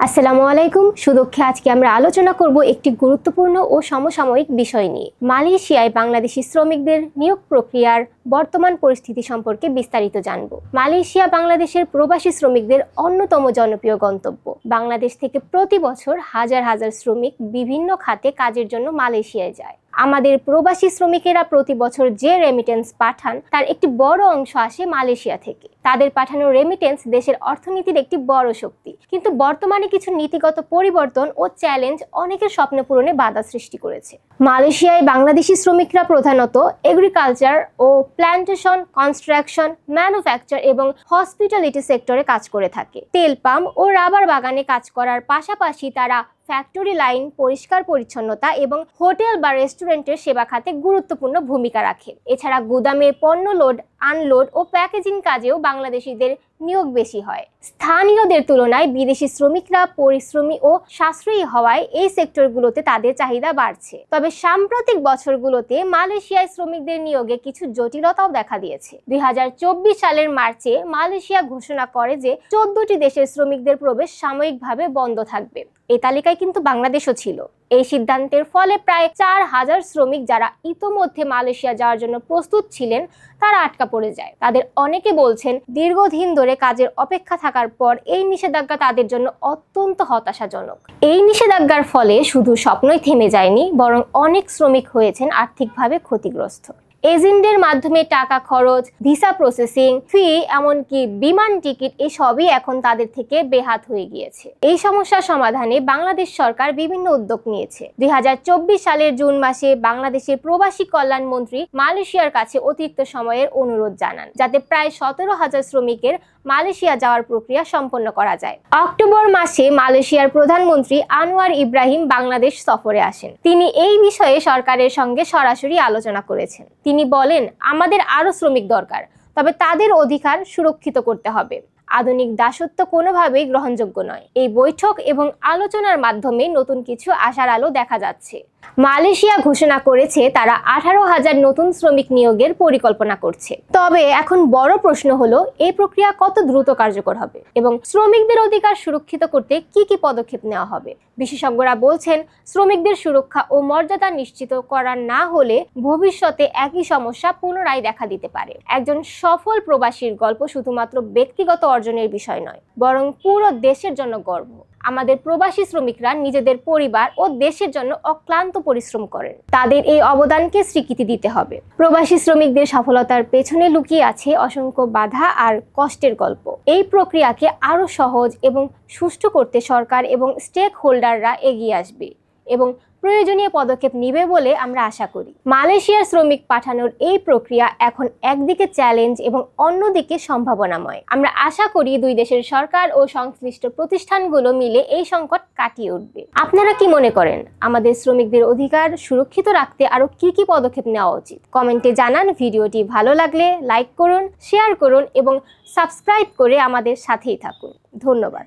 আসসালামু আলাইকুম। সুদক্ষে আজকে আমরা আলোচনা করব একটি গুরুত্বপূর্ণ ও সমসাময়িক বিষয় নিয়ে। মালয়েশিয়ায় বাংলাদেশি শ্রমিকদের নিয়োগ প্রক্রিয়ার বর্তমান পরিস্থিতি সম্পর্কে বিস্তারিত জানব। মালয়েশিয়া বাংলাদেশের প্রবাসী শ্রমিকদের অন্যতম জনপ্রিয় গন্তব্য। বাংলাদেশ থেকে প্রতি বছর হাজার হাজার শ্রমিক বিভিন্ন খাতে কাজের জন্য মালয়েশিয়ায় যায়। আমাদের প্রবাসী শ্রমিকেরা প্রতি বছর যে রেমিটেন্স পাঠান তার একটি বড় অংশ আসে মালয়েশিয়া থেকে। তাদের পাঠানো রেমিটেন্স দেশের অর্থনীতির একটি বড় শক্তি, কিন্তু বর্তমানে কিছু নীতিগত পরিবর্তন ও চ্যালেঞ্জ অনেকের স্বপ্ন পূরণে বাধা সৃষ্টি করেছে। মালয়েশিয়ায় বাংলাদেশি শ্রমিকরা প্রধানত এগ্রিকালচার ও প্ল্যান্টেশন, কনস্ট্রাকশন, ম্যানুফ্যাকচার এবং হসপিটালিটি সেক্টরে কাজ করে থাকে। তেল পাম্প ও রাবার বাগানে কাজ করার পাশাপাশি তারা ফ্যাক্টরি লাইন, পরিষ্কার পরিচ্ছন্নতা এবং হোটেল বা রেস্টুরেন্টের সেবা খাতে গুরুত্বপূর্ণ ভূমিকা রাখে। এছাড়া গুদামে পণ্য লোড, আনলোড ও প্যাকেজিং কাজেও বাংলাদেশিদের নিয়োগ বেশি হয়। স্থানীয়দের তুলনায় বিদেশি শ্রমিকরা পরিশ্রমী ও সাশ্রয়ী হওয়ায় এই সেক্টরগুলোতে তাদের চাহিদা বাড়ছে। তবে সাম্প্রতিক বছরগুলোতে মালয়েশিয়ায় শ্রমিকদের নিয়োগে কিছু জটিলতাও দেখা দিয়েছে। 2024 সালের মার্চে মালয়েশিয়া ঘোষণা করে যে 14টি দেশের শ্রমিকদের প্রবেশ সাময়িকভাবে বন্ধ থাকবে। এই তালিকায় কিন্তু বাংলাদেশও ছিল। এই সিদ্ধান্তের ফলে প্রায় 4000 শ্রমিক যারা ইতোমধ্যে মালয়েশিয়া যাওয়ার জন্য প্রস্তুত ছিলেন তারা আটকা পড়ে যায়। তাদের অনেকে বলছেন দীর্ঘদিন ধরে কাজের অপেক্ষা থাকার পর এই নিষেধাজ্ঞা তাদের জন্য অত্যন্ত হতাশাজনক। এই নিষেধাজ্ঞার ফলে শুধু স্বপ্নই থেমে যায়নি, বরং অনেক শ্রমিক হয়েছেন আর্থিকভাবে ক্ষতিগ্রস্ত। এজেন্টদের মাধ্যমে টাকা খরচ, ভিসা প্রসেসিং, ফি, এমনকি বিমান টিকিট এসবই এখন তাদের থেকে বেহাত হয়ে গিয়েছে। এই সমস্যা সমাধানে বাংলাদেশ সরকার বিভিন্ন উদ্যোগ নিয়েছে। 2024 সালের জুন মাসে বাংলাদেশের প্রবাসী কল্যাণ মন্ত্রী মালয়েশিয়ার কাছে অতিরিক্ত সময়ের অনুরোধ জানান, যাতে প্রায় 17,000 শ্রমিকের মালয়েশিয়া যাওয়ার প্রক্রিয়া সম্পন্ন করা যায়। অক্টোবর মাসে মালয়েশিয়ার প্রধানমন্ত্রী আনোয়ার ইব্রাহিম বাংলাদেশ সফরে আসেন। তিনি এই বিষয়ে সরকারের সঙ্গে সরাসরি আলোচনা করেছেন। তিনি বলেন, আমাদের আরো শ্রমিক দরকার, তবে তাদের অধিকার সুরক্ষিত করতে হবে। আধুনিক দাসত্ব কোনোভাবেই গ্রহণযোগ্য নয়। এই বৈঠক এবং আলোচনার মাধ্যমে নতুন কিছু আশার আলো দেখা যাচ্ছে। মালয়েশিয়া ঘোষণা করেছে তারা 18,000 নতুন শ্রমিক নিয়োগের পরিকল্পনা করছে। তবে এখন বড় প্রশ্ন হলো, এই প্রক্রিয়া কত দ্রুত কার্যকর হবে এবং শ্রমিকদের অধিকার সুরক্ষিত করতে কি কি পদক্ষেপ নেওয়া হবে। বিশেষজ্ঞরা বলছেন, শ্রমিকদের সুরক্ষা ও মর্যাদা নিশ্চিত করা না হলে ভবিষ্যতে একই সমস্যা পুনরায় দেখা দিতে পারে। একজন সফল প্রবাসীর গল্প শুধুমাত্র ব্যক্তিগত অর্জনের বিষয় নয়, বরং পুরো দেশের জন্য গর্ব। আমাদের প্রবাসী শ্রমিকরা নিজেদের পরিবার ও দেশের জন্য অক্লান্ত পরিশ্রম করেন। তাদের এই অবদানকে স্বীকৃতি দিতে হবে। প্রবাসী শ্রমিকদের সফলতার পেছনে লুকিয়ে আছে অসংখ্য বাধা আর কষ্টের গল্প। এই প্রক্রিয়াকে আরো সহজ এবং সুষ্ঠু করতে সরকার এবং স্টেক হোল্ডাররা এগিয়ে আসবে এবং প্রয়োজনীয় পদক্ষেপ নিবে বলে আমরা আশা করি। মালয়েশিয়ার শ্রমিক পাঠানোর এই প্রক্রিয়া এখন একদিকে চ্যালেঞ্জ এবং অন্যদিকে সম্ভাবনাময়। আমরা আশা করি দুই দেশের সরকার ও সংশ্লিষ্ট প্রতিষ্ঠানগুলো মিলে এই সংকট কাটিয়ে উঠবে। আপনারা কি মনে করেন, আমাদের শ্রমিকদের অধিকার সুরক্ষিত রাখতে আরো কি কি পদক্ষেপ নেওয়া উচিত? কমেন্টে জানান। ভিডিওটি ভালো লাগলে লাইক করুন, শেয়ার করুন এবং সাবস্ক্রাইব করে আমাদের সাথেই থাকুন। ধন্যবাদ।